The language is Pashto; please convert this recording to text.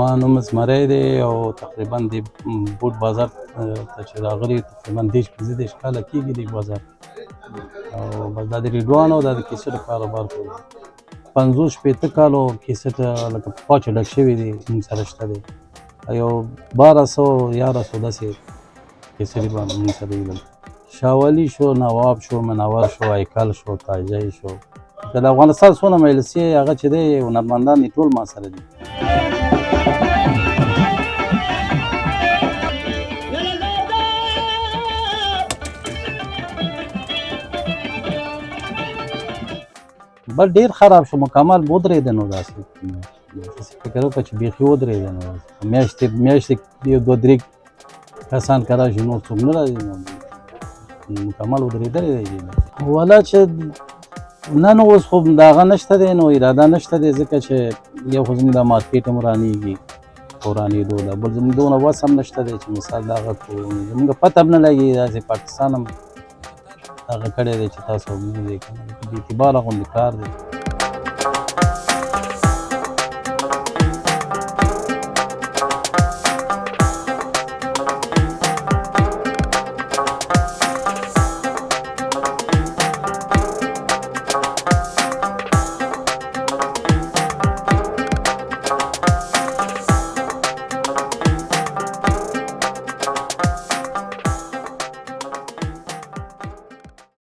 زما نوم زمری دی او تقریبا د بوټ بازار ته چې راغلي تقریبا 15 کاله کېږي دې بازار او بس دا د رډوان او دا د کیسټ کاروبار کوي 50-60 کالو کیسټ لکه پخوا چې ډک شوي دي موږ سره شته دی یو 1200-1100 داسې کیسټې به موږ سره دي شاولي شو نواب شو منور شو هیکل شو تاجی شو که د افغانستان څونه مجلسي هغه چې دی هنرمندان یې ټول ما سره دي بل ډېر خراب شو مکمل ودرېده نو داسې فکر وکړه چې بیخي ودرېده نو میاشتې یو 2-3 کسان که راشي نور څوک نه راځي نو مکمل ودرېدلی دی والا چې نن اوس خو د هغه نشته دی نو اراده نشته دی ځکه چې یو خو زموږ دا مارکېټ هم رانېږي خو رانېدو ده بل زموږ دونه وس هم نشته دی چې مثال د هغه کړو زموږ پته هم نه لګي داسې پاکستان هم هغه کړی دی چې تاسو وګورئ که نه بې اعتباره غوندې کار دی